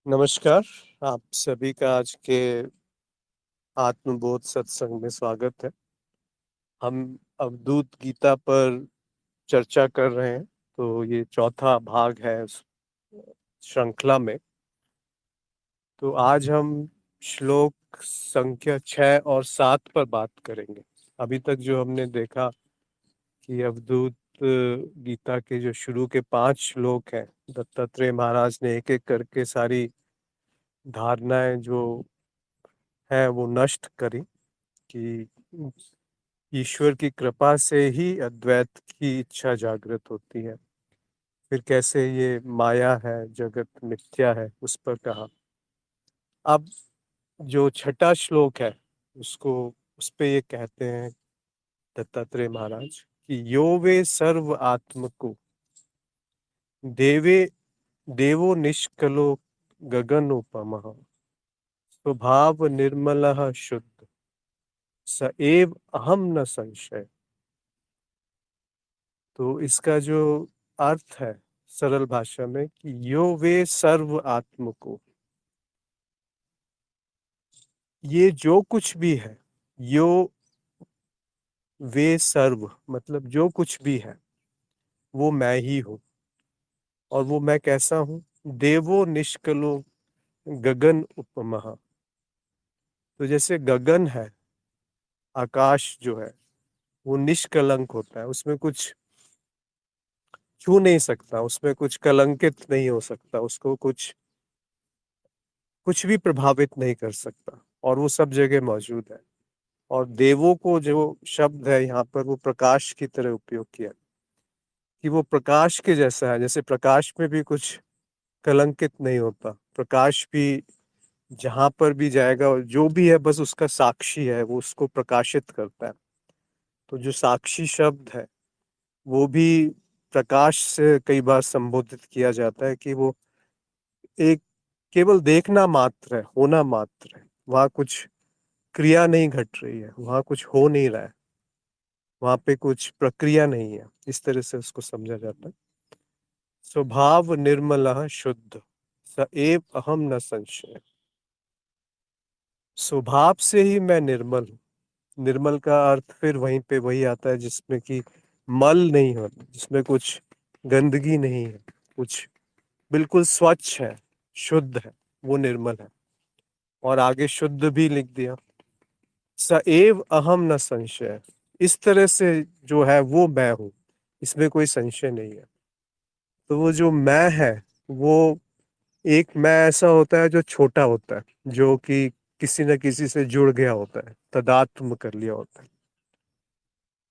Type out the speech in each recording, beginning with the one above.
नमस्कार। आप सभी का आज के आत्मबोध सत्संग में स्वागत है। हम अवधूत गीता पर चर्चा कर रहे हैं, तो ये चौथा भाग है उस श्रृंखला में। तो आज हम श्लोक संख्या 6 और 7 पर बात करेंगे। अभी तक जो हमने देखा कि अवधूत गीता के जो शुरू के 5 श्लोक हैं, दत्तात्रेय महाराज ने एक एक करके सारी धारणाएं जो है वो नष्ट करी कि ईश्वर की कृपा से ही अद्वैत की इच्छा जागृत होती है। फिर कैसे ये माया है, जगत मिथ्या है, उस पर कहा। अब जो छठा श्लोक है उसको उस पे ये कहते हैं दत्तात्रेय महाराज कि यो वे सर्व आत्मको देवे देवो निष्कलो गगन उपमः स्वभाव निर्मलः शुद्ध स एव अहम न संशय। तो इसका जो अर्थ है सरल भाषा में कि यो वे सर्व आत्म को, ये जो कुछ भी है, यो वे सर्व मतलब जो कुछ भी है वो मैं ही हूँ। और वो मैं कैसा हूँ? देवो निष्कलो गगन उपमः। तो जैसे गगन है, आकाश जो है वो निष्कलंक होता है, उसमें कुछ छू नहीं सकता, उसमें कुछ कलंकित नहीं हो सकता, उसको कुछ भी प्रभावित नहीं कर सकता, और वो सब जगह मौजूद है। और देवों को जो शब्द है यहाँ पर वो प्रकाश की तरह उपयोग किया कि वो प्रकाश के जैसा है। जैसे प्रकाश में भी कुछ कलंकित नहीं होता, प्रकाश भी जहां पर भी जाएगा और जो भी है बस उसका साक्षी है, वो उसको प्रकाशित करता है। तो जो साक्षी शब्द है वो भी प्रकाश से कई बार संबोधित किया जाता है कि वो एक केवल देखना मात्र है, होना मात्र है। वहां कुछ क्रिया नहीं घट रही है, वहां कुछ हो नहीं रहा है, वहां पे कुछ प्रक्रिया नहीं है। इस तरह से उसको समझा जाता है। स्वभाव निर्मलः शुद्ध स एव अहम न संशय। स्वभाव से ही मैं निर्मल हूँ। निर्मल का अर्थ फिर वहीं पे वही आता है जिसमें कि मल नहीं हो, जिसमें कुछ गंदगी नहीं है, कुछ बिल्कुल स्वच्छ है, शुद्ध है, वो निर्मल है। और आगे शुद्ध भी लिख दिया, स एव अहम न संशय। इस तरह से जो है वो मैं हूँ, इसमें कोई संशय नहीं है। तो वो जो मैं है वो एक मैं ऐसा होता है जो छोटा होता है, जो कि किसी न किसी से जुड़ गया होता है, तदात्म कर लिया होता है।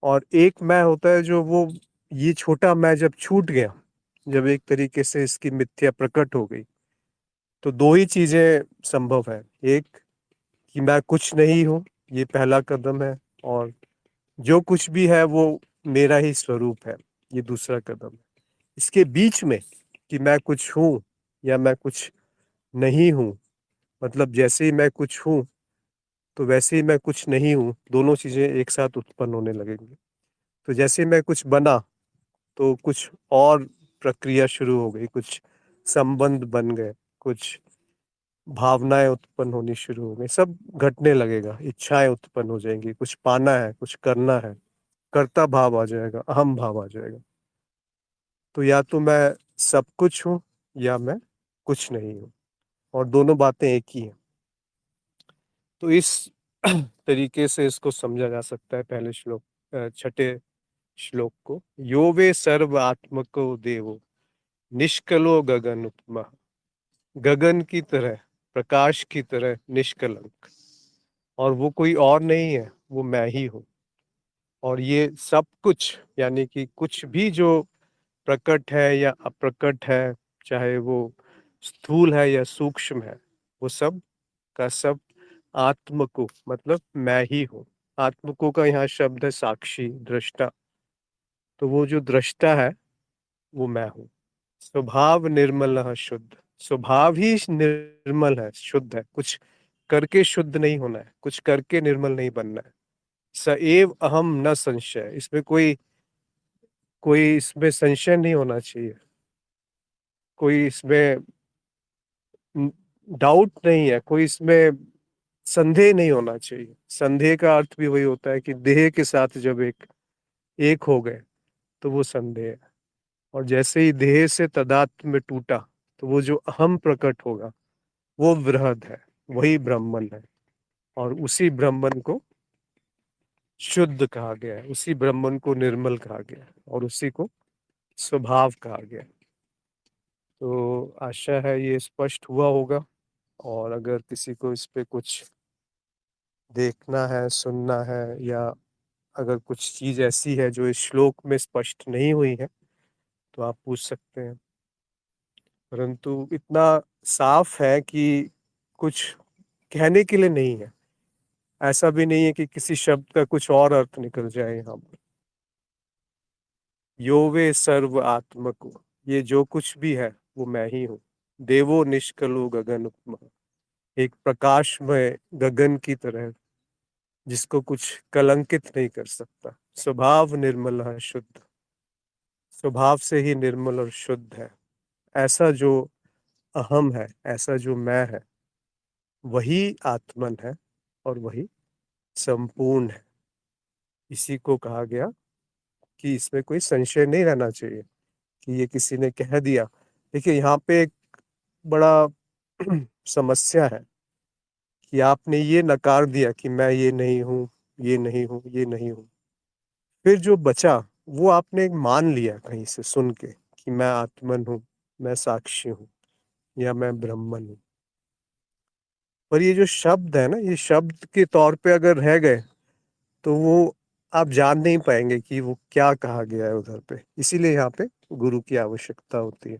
और एक मैं होता है जो वो ये छोटा मैं जब छूट गया, जब एक तरीके से इसकी मिथ्या प्रकट हो गई, तो दो ही चीजें संभव है। एक कि मैं कुछ नहीं हूँ, ये पहला कदम है। और जो कुछ भी है वो मेरा ही स्वरूप है, ये दूसरा कदम है। इसके बीच में कि मैं कुछ हूँ या मैं कुछ नहीं हूँ, मतलब जैसे ही मैं कुछ हूँ तो वैसे ही मैं कुछ नहीं हूँ, दोनों चीजें एक साथ उत्पन्न होने लगेंगी। तो जैसे ही मैं कुछ बना तो कुछ और प्रक्रिया शुरू हो गई, कुछ संबंध बन गए, कुछ भावनाएं उत्पन्न होनी शुरू हो गई, सब घटने लगेगा, इच्छाएं उत्पन्न हो जाएंगी, कुछ पाना है, कुछ करना है, कर्ता भाव आ जाएगा, अहम भाव आ जाएगा। तो या तो मैं सब कुछ हूँ या मैं कुछ नहीं हूँ, और दोनों बातें एक ही हैं। तो इस तरीके से इसको समझा जा सकता है पहले श्लोक, छठे श्लोक को। यो वे सर्व आत्मको देवो निष्कलो गगन उपमा। गगन की तरह, प्रकाश की तरह निष्कलंक, और वो कोई और नहीं है, वो मैं ही हूँ। और ये सब कुछ यानी कि कुछ भी जो प्रकट है या अप्रकट है, चाहे वो स्थूल है या सूक्ष्म है, वो सब का सब आत्म को मतलब मैं ही हूँ। आत्म को का यहाँ शब्द है साक्षी, दृष्टा। तो वो जो दृष्टा है वो मैं हूँ। स्वभाव निर्मल है शुद्ध। स्वभाव ही निर्मल है, शुद्ध है। कुछ करके शुद्ध नहीं होना है, कुछ करके निर्मल नहीं बनना है। सएव अहम न संशय, इसमें कोई कोई इसमें संशय नहीं होना चाहिए। कोई इसमें डाउट नहीं है, कोई इसमें संदेह नहीं होना चाहिए। संदेह का अर्थ भी वही होता है कि देह के साथ जब एक हो गए तो वो संदेह है। और जैसे ही देह से तदात्म में टूटा तो वो जो अहम प्रकट होगा वो वृहद है, वही ब्रह्मन है। और उसी ब्रह्मन को शुद्ध कहा गया है, उसी ब्रह्मन को निर्मल कहा गया है, और उसी को स्वभाव कहा गया है। तो आशा है ये स्पष्ट हुआ होगा। और अगर किसी को इस पे कुछ देखना है, सुनना है, या अगर कुछ चीज ऐसी है जो इस श्लोक में स्पष्ट नहीं हुई है तो आप पूछ सकते हैं। परंतु इतना साफ है कि कुछ कहने के लिए नहीं है। ऐसा भी नहीं है कि किसी शब्द का कुछ और अर्थ निकल जाए यहाँ पर। यो वे सर्व आत्मको, ये जो कुछ भी है वो मैं ही हूँ। देवो निष्कलो गगन उपमा, एक प्रकाशमय गगन की तरह जिसको कुछ कलंकित नहीं कर सकता। स्वभाव निर्मल है, शुद्ध, स्वभाव से ही निर्मल और शुद्ध है। ऐसा जो अहम है, ऐसा जो मैं है, वही आत्मन है और वही संपूर्ण है। इसी को कहा गया कि इसमें कोई संशय नहीं रहना चाहिए कि ये किसी ने कह दिया। देखिए यहाँ पे एक बड़ा समस्या है कि आपने ये नकार दिया कि मैं ये नहीं हूँ, ये नहीं हूँ, ये नहीं हूँ। फिर जो बचा वो आपने मान लिया कहीं से सुन के कि मैं आत्मन हूँ, मैं साक्षी हूँ, या मैं ब्रह्मन हूँ। पर ये जो शब्द है ना, ये शब्द के तौर पे अगर रह गए तो वो आप जान नहीं पाएंगे कि वो क्या कहा गया है उधर पे। इसीलिए यहाँ पे गुरु की आवश्यकता होती है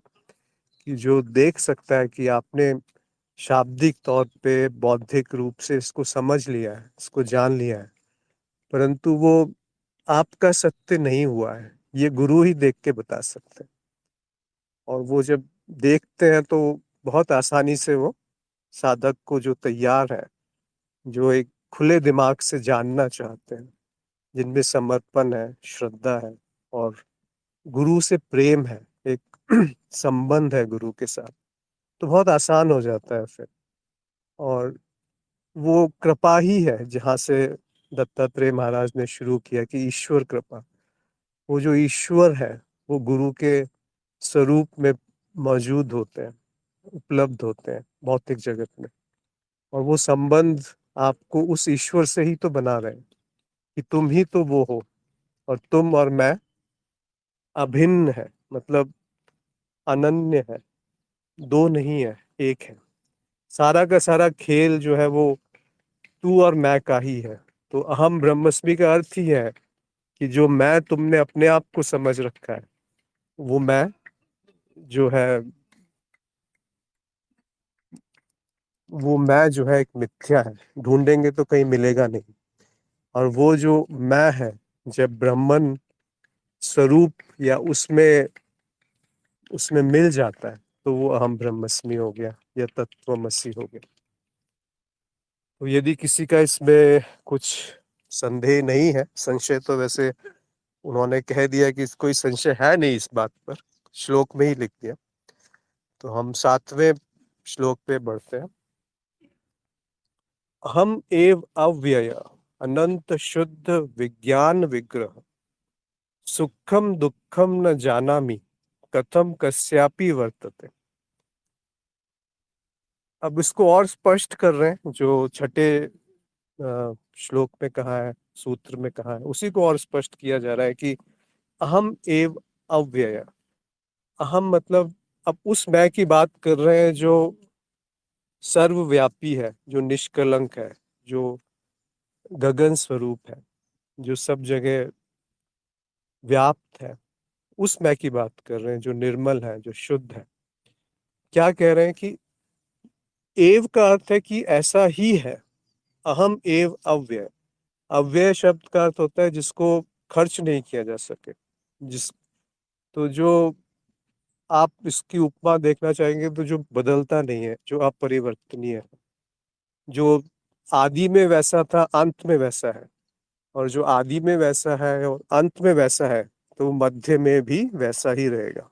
कि जो देख सकता है कि आपने शाब्दिक तौर पे बौद्धिक रूप से इसको समझ लिया है, इसको जान लिया है, परंतु वो आपका सत्य नहीं हुआ है, ये गुरु ही देख के बता सकते हैं। और वो जब देखते हैं तो बहुत आसानी से वो साधक को, जो तैयार है, जो एक खुले दिमाग से जानना चाहते हैं, जिनमें समर्पण है, श्रद्धा है और गुरु से प्रेम है, एक संबंध है गुरु के साथ, तो बहुत आसान हो जाता है फिर। और वो कृपा ही है जहाँ से दत्तात्रेय महाराज ने शुरू किया कि ईश्वर कृपा, वो जो ईश्वर है वो गुरु के स्वरूप में मौजूद होते हैं, उपलब्ध होते हैं भौतिक जगत में। और वो संबंध आपको उस ईश्वर से ही तो बना रहे हैं कि तुम ही तो वो हो, और तुम और मैं अभिन्न है, मतलब अनन्य है, दो नहीं है, एक है। सारा का सारा खेल जो है वो तू और मैं का ही है। तो अहम ब्रह्मस्मि का अर्थ ही है कि जो मैं तुमने अपने आप को समझ रखा है, वो मैं जो है, वो मैं जो है एक मिथ्या है, ढूंढेंगे तो कहीं मिलेगा नहीं। और वो जो मैं है, जब ब्रह्मन स्वरूप या उसमें उसमें मिल जाता है तो वो अहम ब्रह्मस्मि हो गया या तत्वमसि हो गया। तो यदि किसी का इसमें कुछ संदेह नहीं है, संशय तो वैसे उन्होंने कह दिया कि कोई संशय है नहीं इस बात पर, श्लोक में ही लिख दिया। तो हम 7वें श्लोक पे बढ़ते हैं। हम एव अव्यय अनंत शुद्ध विज्ञान विग्रह, सुखम दुखम न जानामि कथम कस्यापि वर्तते। अब इसको और स्पष्ट कर रहे हैं, जो छठे श्लोक में कहा है, सूत्र में कहा है, उसी को और स्पष्ट किया जा रहा है कि अहम एव अव्यय। अहम मतलब अब उस मैं की बात कर रहे हैं जो सर्वव्यापी है, जो निष्कलंक है, जो गगन स्वरूप है, जो सब जगह व्याप्त है। उस मैं की बात कर रहे हैं जो निर्मल है, जो शुद्ध है। क्या कह रहे हैं कि एव का अर्थ है कि ऐसा ही है। अहम एव अव्यय, अव्यय शब्द का अर्थ होता है जिसको खर्च नहीं किया जा सके, जिस तो जो आप इसकी उपमा देखना चाहेंगे तो जो बदलता नहीं है, जो अपरिवर्तनीय है, जो आदि में वैसा था अंत में वैसा है। और जो आदि में वैसा है और अंत में वैसा है तो मध्य में भी वैसा ही रहेगा।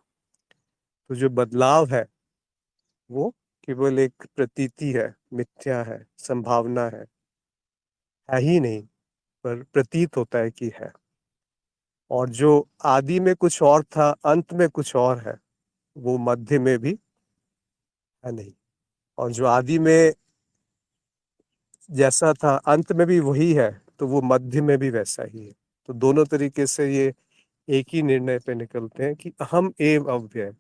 तो जो बदलाव है वो केवल एक प्रतीति है, मिथ्या है, संभावना है ही नहीं, पर प्रतीत होता है कि है। और जो आदि में कुछ और था, अंत में कुछ और है, वो मध्य में भी है नहीं। और जो आदि में जैसा था, अंत में भी वही है, तो वो मध्य में भी वैसा ही है। तो दोनों तरीके से ये एक ही निर्णय पे निकलते हैं कि अहम एव अव्यय।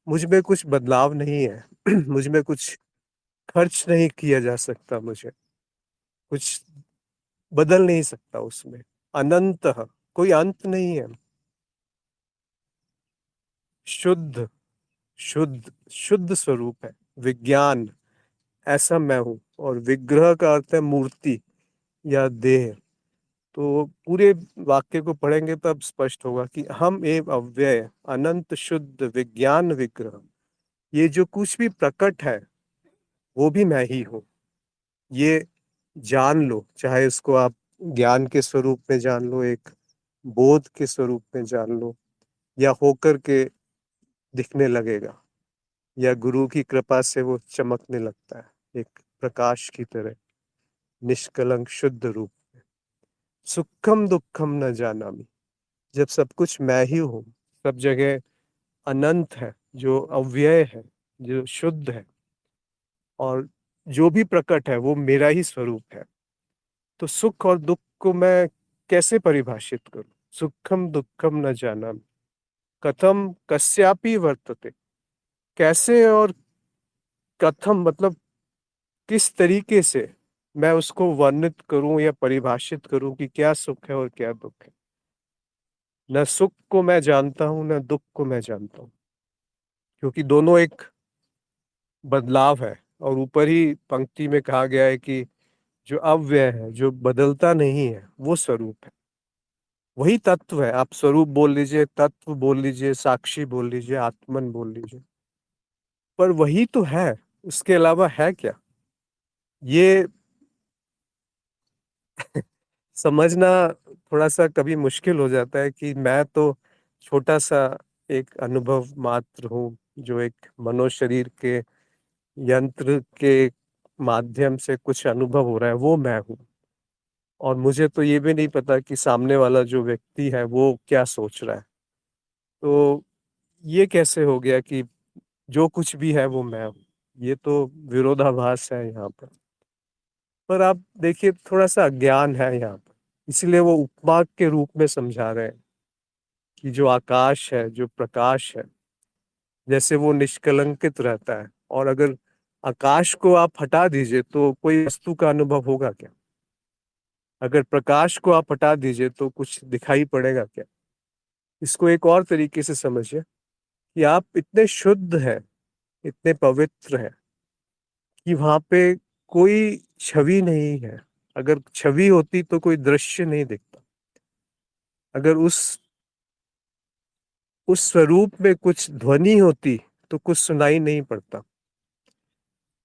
मुझ में कुछ बदलाव नहीं है मुझ में कुछ खर्च नहीं किया जा सकता, मुझे कुछ बदल नहीं सकता उसमें। अनंत, कोई अंत नहीं है। शुद्ध, शुद्ध शुद्ध स्वरूप है। विज्ञान, ऐसा मैं हूं। और विग्रह का अर्थ है मूर्ति या देह। तो पूरे वाक्य को पढ़ेंगे तब स्पष्ट होगा कि हम एव अव्यय, अनंत, शुद्ध, विज्ञान, विग्रह। ये जो कुछ भी प्रकट है वो भी मैं ही हूँ। ये जान लो, चाहे उसको आप ज्ञान के स्वरूप में जान लो, एक बोध के स्वरूप में जान लो, या होकर के दिखने लगेगा, या गुरु की कृपा से वो चमकने लगता है एक प्रकाश की तरह, निष्कलंक शुद्ध रूप। सुखम दुखम न जानामि। जब सब कुछ मैं ही हूँ, सब जगह अनंत है, जो अव्यय है, जो शुद्ध है, और जो भी प्रकट है वो मेरा ही स्वरूप है, तो सुख और दुख को मैं कैसे परिभाषित करूं? सुखम दुखम न जानामि, कथम कस्यापि वर्तते। कैसे और कथम मतलब किस तरीके से मैं उसको वर्णित करूं या परिभाषित करूं कि क्या सुख है और क्या दुख है। न सुख को मैं जानता हूं, न दुख को मैं जानता हूं, क्योंकि दोनों एक बदलाव है। और ऊपर ही पंक्ति में कहा गया है कि जो अव्यय है, जो बदलता नहीं है, वो स्वरूप है, वही तत्व है। आप स्वरूप बोल लीजिए, तत्व बोल लीजिए, साक्षी बोल लीजिए, आत्मन बोल लीजिए, पर वही तो है। उसके अलावा है क्या? ये समझना थोड़ा सा कभी मुश्किल हो जाता है कि मैं तो छोटा सा एक अनुभव मात्र हूँ, जो एक मनोशरीर के यंत्र के माध्यम से कुछ अनुभव हो रहा है, वो मैं हूँ। और मुझे तो ये भी नहीं पता कि सामने वाला जो व्यक्ति है वो क्या सोच रहा है। तो ये कैसे हो गया कि जो कुछ भी है वो मैं हूँ? ये तो विरोधाभास है यहाँ पर आप देखिए, थोड़ा सा अज्ञान है यहाँ पर, इसलिए वो उपमा के रूप में समझा रहे हैं कि जो आकाश है, जो प्रकाश है, जैसे वो निष्कलंकित रहता है, और अगर आकाश को आप हटा दीजिए तो कोई वस्तु का अनुभव होगा क्या? अगर प्रकाश को आप हटा दीजिए तो कुछ दिखाई पड़ेगा क्या? इसको एक और तरीके से समझिए कि आप इतने शुद्ध हैं, इतने पवित्र हैं कि वहां पे कोई छवि नहीं है। अगर छवि होती तो कोई दृश्य नहीं दिखता। अगर उस स्वरूप में कुछ ध्वनि होती तो कुछ सुनाई नहीं पड़ता।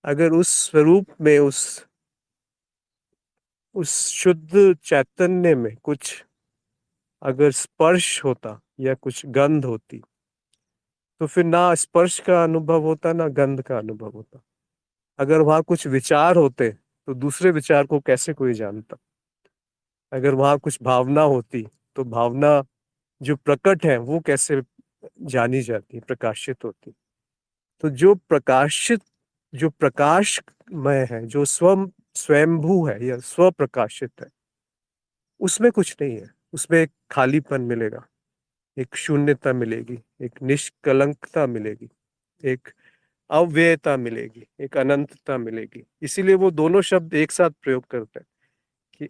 अगर उस स्वरूप में, उस शुद्ध चैतन्य में कुछ अगर स्पर्श होता या कुछ गंध होती, तो फिर ना स्पर्श का अनुभव होता, ना गंध का अनुभव होता। अगर वहां कुछ विचार होते तो दूसरे विचार को कैसे कोई जानता? अगर वहां कुछ भावना होती तो भावना जो प्रकट है वो कैसे जानी जाती, प्रकाशित होती? तो जो प्रकाशित, जो प्रकाशमय है, जो स्वयंभू है या स्व प्रकाशित है, उसमें कुछ नहीं है। उसमें एक खालीपन मिलेगा, एक शून्यता मिलेगी, एक निष्कलंकता मिलेगी, एक अव्ययता मिलेगी, एक अनंतता मिलेगी। इसीलिए वो दोनों शब्द एक साथ प्रयोग करते हैं कि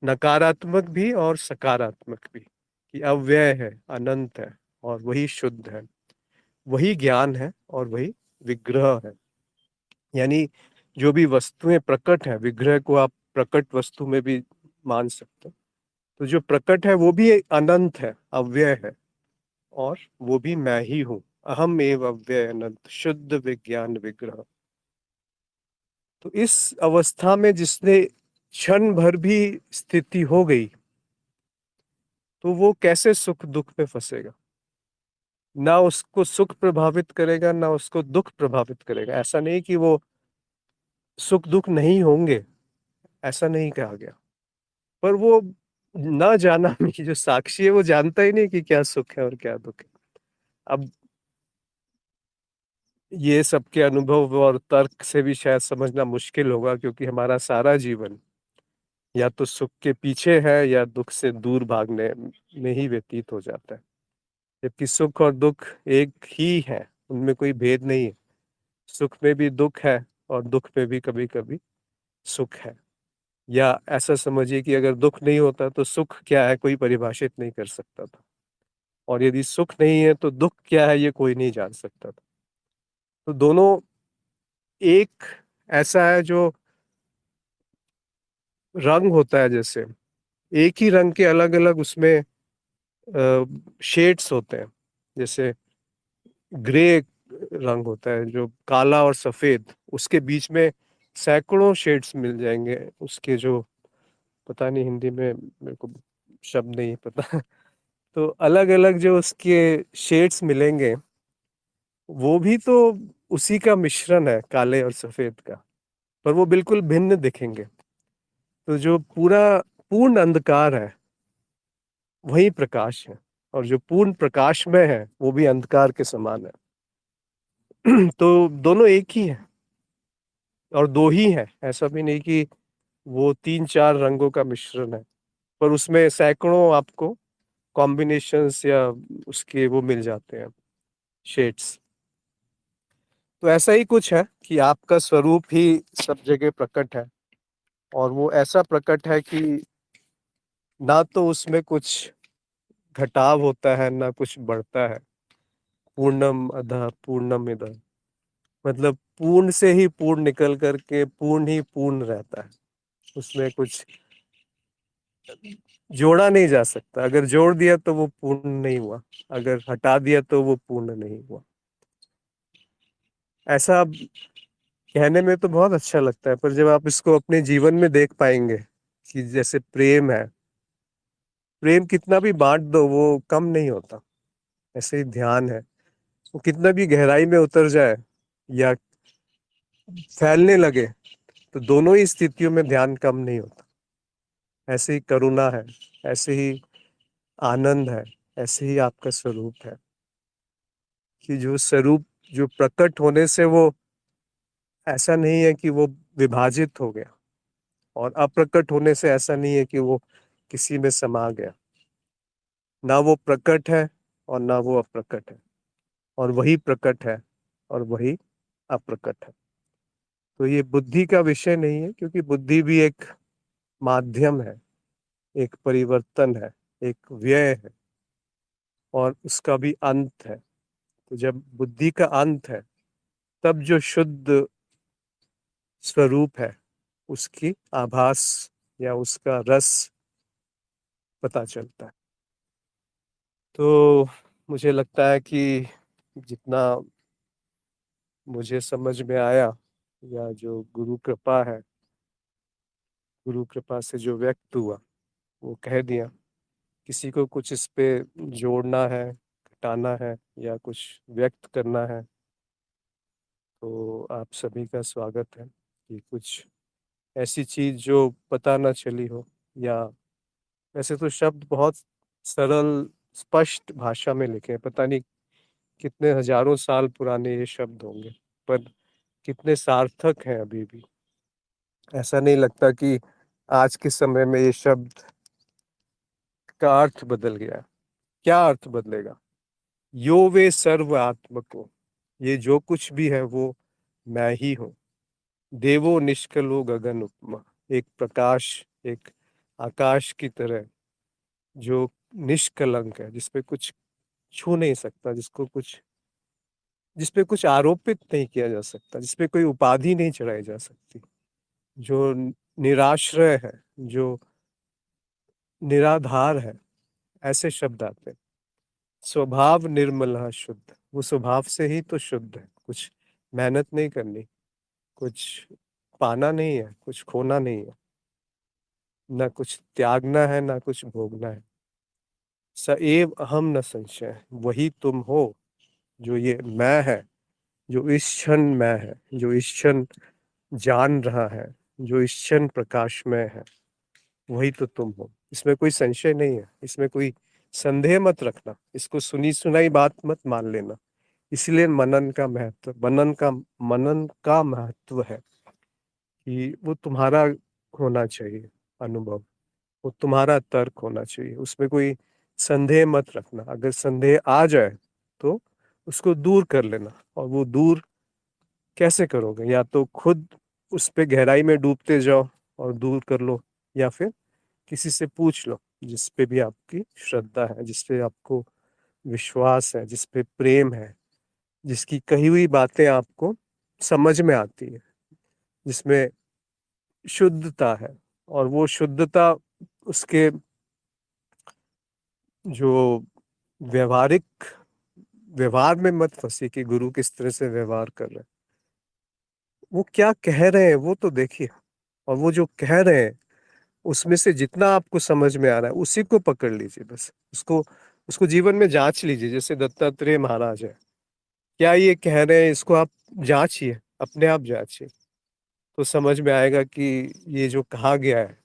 नकारात्मक भी और सकारात्मक भी, कि अव्यय है, अनंत है, और वही शुद्ध है, वही ज्ञान है, और वही विग्रह है। यानी जो भी वस्तुएं प्रकट है, विग्रह को आप प्रकट वस्तु में भी मान सकते हैं। तो जो प्रकट है वो भी अनंत है, अव्यय है, और वो भी मैं ही हूँ। अहम एव अव्यय अनंत शुद्ध विज्ञान विग्रह। तो इस अवस्था में जिसने क्षण भर भी स्थिति हो गई, तो वो कैसे सुख दुख पे फंसेगा? ना उसको सुख प्रभावित करेगा ना उसको दुख प्रभावित करेगा। ऐसा नहीं कि वो सुख दुख नहीं होंगे, ऐसा नहीं कहा गया। पर वो ना जाना में जो साक्षी है वो जानता ही नहीं कि क्या सुख है और क्या दुख है। अब ये सबके अनुभव और तर्क से भी शायद समझना मुश्किल होगा, क्योंकि हमारा सारा जीवन या तो सुख के पीछे है या दुख से दूर भागने में ही व्यतीत हो जाता है। जबकि सुख और दुख एक ही है, उनमें कोई भेद नहीं है। सुख में भी दुख है और दुख में भी कभी कभी सुख है। या ऐसा समझिए कि अगर दुख नहीं होता तो सुख क्या है कोई परिभाषित नहीं कर सकता था, और यदि सुख नहीं है तो दुख क्या है ये कोई नहीं जान सकता था। तो दोनों एक ऐसा है जो रंग होता है, जैसे एक ही रंग के अलग अलग उसमें शेड्स होते हैं। जैसे ग्रे रंग होता है जो काला और सफेद, उसके बीच में सैकड़ों शेड्स मिल जाएंगे उसके, जो पता नहीं हिंदी में मेरे को शब्द नहीं पता। तो अलग अलग जो उसके शेड्स मिलेंगे वो भी तो उसी का मिश्रण है, काले और सफेद का, पर वो बिल्कुल भिन्न दिखेंगे। तो जो पूरा पूर्ण अंधकार है वही प्रकाश है, और जो पूर्ण प्रकाश में है वो भी अंधकार के समान है। तो दोनों एक ही है और दो ही है, ऐसा भी नहीं कि वो तीन चार रंगों का मिश्रण है, पर उसमें सैकड़ों आपको कॉम्बिनेशंस या उसके वो मिल जाते हैं, शेड्स। तो ऐसा ही कुछ है कि आपका स्वरूप ही सब जगह प्रकट है, और वो ऐसा प्रकट है कि ना तो उसमें कुछ घटाव होता है ना कुछ बढ़ता है। पूर्णम अधः पूर्णम इधः, मतलब पूर्ण से ही पूर्ण निकल करके पूर्ण ही पूर्ण रहता है। उसमें कुछ जोड़ा नहीं जा सकता। अगर जोड़ दिया तो वो पूर्ण नहीं हुआ, अगर हटा दिया तो वो पूर्ण नहीं हुआ। ऐसा अब कहने में तो बहुत अच्छा लगता है, पर जब आप इसको अपने जीवन में देख पाएंगे कि जैसे प्रेम है, प्रेम कितना भी बांट दो वो कम नहीं होता। ऐसे ही ध्यान है, वो कितना भी गहराई में उतर जाए या फैलने लगे तो दोनों ही स्थितियों में ध्यान कम नहीं होता। ऐसे ही करुणा है, ऐसे ही आनंद है, ऐसे ही आपका स्वरूप है, कि जो स्वरूप जो प्रकट होने से वो ऐसा नहीं है कि वो विभाजित हो गया, और अप्रकट होने से ऐसा नहीं है कि वो किसी में समा गया। ना वो प्रकट है और ना वो अप्रकट है, और वही प्रकट है और वही अप्रकट है। तो ये बुद्धि का विषय नहीं है, क्योंकि बुद्धि भी एक माध्यम है, एक परिवर्तन है, एक व्यय है, और उसका भी अंत है। तो जब बुद्धि का अंत है तब जो शुद्ध स्वरूप है उसकी आभास या उसका रस पता चलता है। तो मुझे लगता है कि जितना मुझे समझ में आया, या जो गुरु कृपा है, गुरु कृपा से जो व्यक्त हुआ वो कह दिया। किसी को कुछ इस पे जोड़ना है, घटाना है, या कुछ व्यक्त करना है, तो आप सभी का स्वागत है। कि कुछ ऐसी चीज जो पता ना चली हो, या वैसे तो शब्द बहुत सरल स्पष्ट भाषा में लिखे हैं, पता नहीं कितने हजारों साल पुराने ये शब्द होंगे, पर कितने सार्थक हैं अभी भी। ऐसा नहीं लगता कि आज के समय में ये शब्द का अर्थ बदल गया है। क्या अर्थ बदलेगा? यो वे सर्व आत्मको, ये जो कुछ भी है वो मैं ही हूँ। देवो निष्कलो गगन उपमा, एक प्रकाश, एक आकाश की तरह जो निष्कलंक है, जिसपे कुछ छू नहीं सकता, जिसपे कुछ आरोपित नहीं किया जा सकता, जिसपे कोई उपाधि नहीं चढ़ाई जा सकती, जो निराश्रय है, जो निराधार है, ऐसे शब्द आते हैं। स्वभाव निर्मल शुद्ध, वो स्वभाव से ही तो शुद्ध है। कुछ मेहनत नहीं करनी, कुछ पाना नहीं है, कुछ खोना नहीं है, ना कुछ त्यागना है ना कुछ भोगना है। स एव अहम न संशय, वही तुम हो जो ये मैं है, जो इस क्षण मैं है, जो इस क्षण जान रहा है, जो इस क्षण प्रकाश में है, वही तो तुम हो। इसमें कोई संशय नहीं है, इसमें कोई संदेह मत रखना, इसको सुनी सुनाई बात मत मान लेना। इसलिए मनन का महत्व है कि वो तुम्हारा होना चाहिए अनुभव, वो तुम्हारा तर्क होना चाहिए, उसमें कोई संदेह मत रखना। अगर संदेह आ जाए तो उसको दूर कर लेना। और वो दूर कैसे करोगे? या तो खुद उस पे गहराई में डूबते जाओ और दूर कर लो, या फिर किसी से पूछ लो जिस पे भी आपकी श्रद्धा है, जिस पे आपको विश्वास है, जिस पे प्रेम है, जिसकी कही हुई बातें आपको समझ में आती है, जिसमें शुद्धता है। और वो शुद्धता उसके जो व्यवहारिक व्यवहार में मत फंसी कि गुरु किस तरह से व्यवहार कर रहे हैं, वो क्या कह रहे हैं वो तो देखिए। और वो जो कह रहे हैं उसमें से जितना आपको समझ में आ रहा है उसी को पकड़ लीजिए, बस उसको उसको जीवन में जांच लीजिए। जैसे दत्तात्रेय महाराज है, क्या ये कह रहे हैं, इसको आप जांचिए, अपने आप जांचिए, तो समझ में आएगा कि ये जो कहा गया है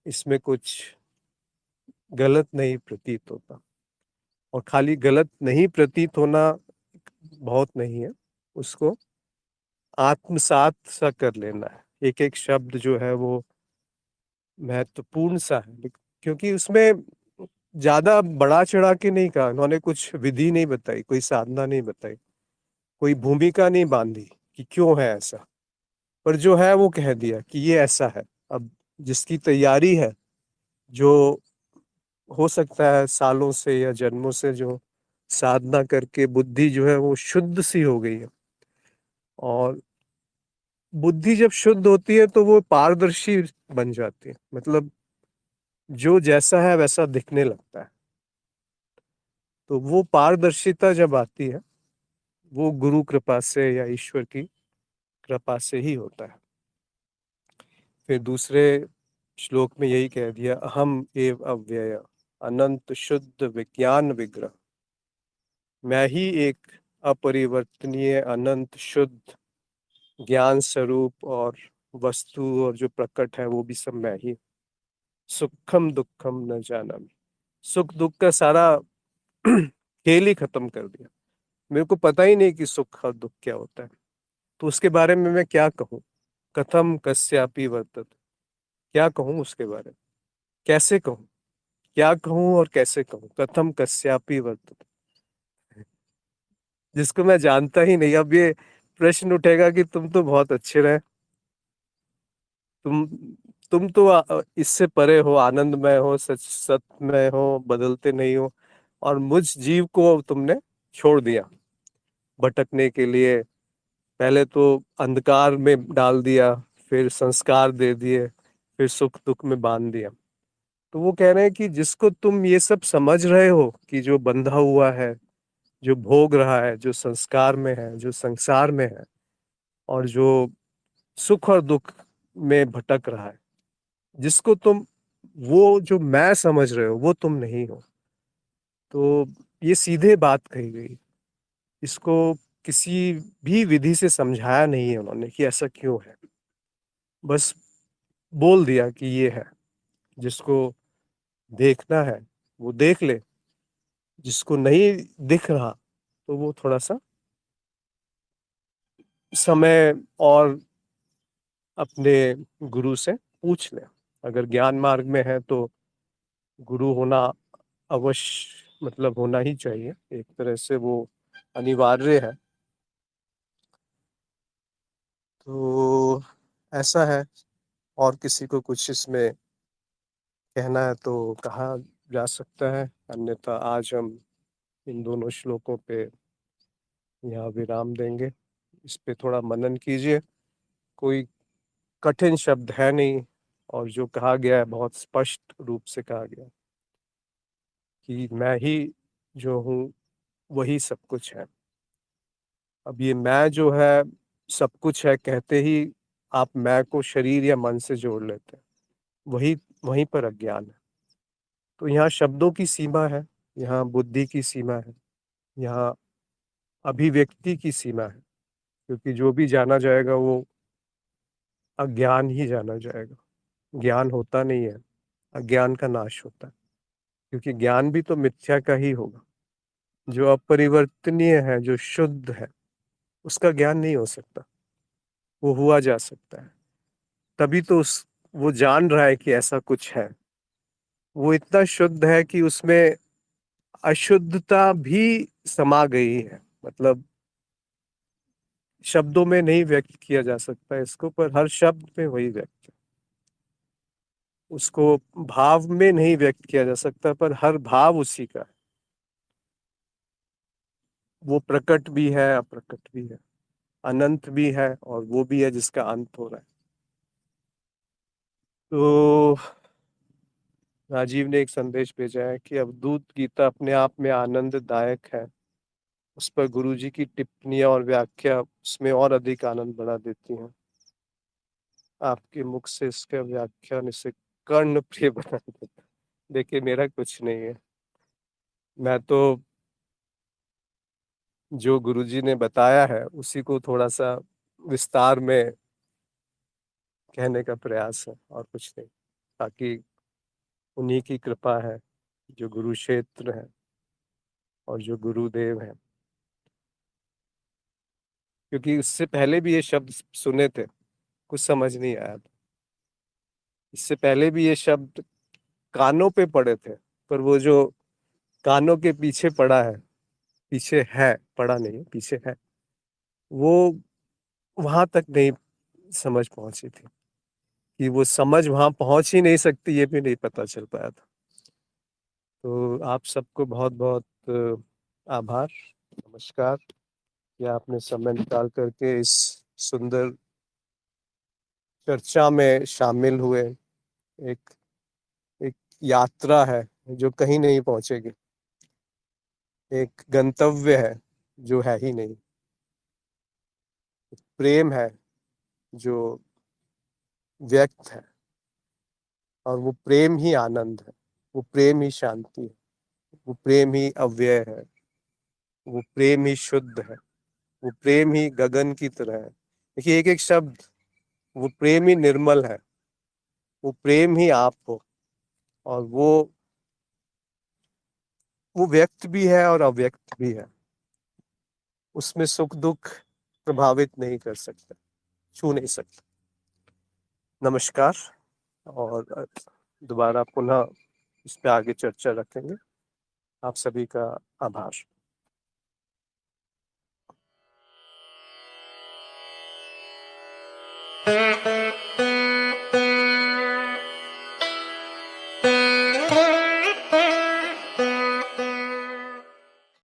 इसमें कुछ गलत नहीं प्रतीत होता। और खाली गलत नहीं प्रतीत होना बहुत नहीं है, उसको आत्मसात सा कर लेना है। एक एक शब्द जो है वो महत्वपूर्ण सा है, क्योंकि उसमें ज्यादा बड़ा चढ़ा के नहीं कहा उन्होंने, कुछ विधि नहीं बताई, कोई साधना नहीं बताई, कोई भूमिका नहीं बांधी कि क्यों है ऐसा। पर जो है वो कह दिया कि ये ऐसा है। अब जिसकी तैयारी है, जो हो सकता है सालों से या जन्मों से जो साधना करके बुद्धि जो है वो शुद्ध सी हो गई है, और बुद्धि जब शुद्ध होती है तो वो पारदर्शी बन जाती है, मतलब जो जैसा है वैसा दिखने लगता है। तो वो पारदर्शिता जब आती है, वो गुरु कृपा से या ईश्वर की कृपा से ही होता है। फिर दूसरे श्लोक में यही कह दिया, अहम एव अव्यय अनंत शुद्ध विज्ञान विग्रह। मैं ही एक अपरिवर्तनीय अनंत शुद्ध ज्ञान स्वरूप और वस्तु, और जो प्रकट है वो भी सब मैं ही। सुखम दुखम न जाना। सुख दुख का सारा खेल ही खत्म कर दिया। मेरे को पता ही नहीं कि सुख और दुख क्या होता है, तो उसके बारे में मैं क्या कहूँ? कथम कस्यापि वर्तत, क्या कहूँ उसके बारे में, कैसे कहूँ, क्या कहूँ और कैसे कहूँ? कथम कस्यापि वर्तत, जिसको मैं जानता ही नहीं। अब ये प्रश्न उठेगा कि तुम तो बहुत अच्छे रहे, तुम तुम तो इससे परे हो, आनंदमय हो, सच सतमय हो, बदलते नहीं हो, और मुझ जीव को तुमने छोड़ दिया भटकने के लिए। पहले तो अंधकार में डाल दिया, फिर संस्कार दे दिए, फिर सुख दुख में बांध दिया। तो वो कह रहे हैं कि जिसको तुम ये सब समझ रहे हो कि जो बंधा हुआ है, जो भोग रहा है, जो संस्कार में है, जो संसार में है, और जो सुख और दुख में भटक रहा है, जिसको तुम वो जो मैं समझ रहे हो वो तुम नहीं हो। तो ये सीधे बात कही गई, इसको किसी भी विधि से समझाया नहीं है उन्होंने कि ऐसा क्यों है। बस बोल दिया कि ये है, जिसको देखना है वो देख ले, जिसको नहीं दिख रहा तो वो थोड़ा सा समय और अपने गुरु से पूछ ले। अगर ज्ञान मार्ग में है तो गुरु होना अवश्य, मतलब होना ही चाहिए, एक तरह से वो अनिवार्य है। तो ऐसा है। और किसी को कुछ इसमें कहना है तो कहा जा सकता है, अन्यथा आज हम इन दोनों श्लोकों पे यहाँ विराम देंगे। इस पे थोड़ा मनन कीजिए। कोई कठिन शब्द है नहीं, और जो कहा गया है बहुत स्पष्ट रूप से कहा गया कि मैं ही जो हूँ वही सब कुछ है। अब ये मैं जो है सब कुछ है कहते ही आप मैं को शरीर या मन से जोड़ लेते हैं, वही वहीं पर अज्ञान है। तो यहाँ शब्दों की सीमा है, यहाँ बुद्धि की सीमा है, यहाँ अभिव्यक्ति की सीमा है, क्योंकि जो भी जाना जाएगा वो अज्ञान ही जाना जाएगा। ज्ञान होता नहीं है, अज्ञान का नाश होता है, क्योंकि ज्ञान भी तो मिथ्या का ही होगा। जो अपरिवर्तनीय है, जो शुद्ध है, उसका ज्ञान नहीं हो सकता। वो हुआ जा सकता है, तभी तो उस वो जान रहा है कि ऐसा कुछ है। वो इतना शुद्ध है कि उसमें अशुद्धता भी समा गई है। मतलब शब्दों में नहीं व्यक्त किया जा सकता इसको, पर हर शब्द में वही व्यक्त है। उसको भाव में नहीं व्यक्त किया जा सकता, पर हर भाव उसी का है। वो प्रकट भी है, अप्रकट भी है, अनंत भी है, और वो भी है जिसका अंत हो रहा है। तो राजीव ने एक संदेश भेजा है कि अवधूत गीता अपने आप में आनंददायक है। उस पर गुरुजी की टिप्पणियां और व्याख्या उसमें और अधिक आनंद बढ़ा देती हैं। आपके मुख से इसका व्याख्यान इसे कर्ण प्रिय बना देता। देखिए, मेरा कुछ नहीं है। मैं तो जो गुरुजी ने बताया है उसी को थोड़ा सा विस्तार में कहने का प्रयास है, और कुछ नहीं। ताकि उन्हीं की कृपा है, जो गुरु क्षेत्र है और जो गुरुदेव है। क्योंकि इससे पहले भी ये शब्द सुने थे, कुछ समझ नहीं आया था। इससे पहले भी ये शब्द कानों पे पड़े थे, पर वो जो कानों के पीछे पड़ा है, पीछे है, पड़ा नहीं है, पीछे है, वो वहां तक नहीं समझ पहुंची थी। कि वो समझ वहां पहुंच ही नहीं सकती, ये भी नहीं पता चल पाया था। तो आप सबको बहुत बहुत आभार, नमस्कार, कि आपने समय निकाल करके इस सुंदर चर्चा में शामिल हुए। एक एक यात्रा है जो कहीं नहीं पहुंचेगी, एक गंतव्य है जो है ही नहीं, प्रेम है जो व्यक्त है, और वो प्रेम ही आनंद है, वो प्रेम ही शांति है, वो प्रेम ही अव्यय है, वो प्रेम ही शुद्ध है, वो प्रेम ही गगन की तरह है। देखिए, एक एक शब्द, वो प्रेम ही निर्मल है, वो प्रेम ही आप हो, और वो व्यक्त भी है और अव्यक्त भी है। उसमें सुख दुख प्रभावित नहीं कर सकते, छू नहीं सकते। नमस्कार, और दोबारा पुनः इस पे आगे चर्चा रखेंगे। आप सभी का आभार।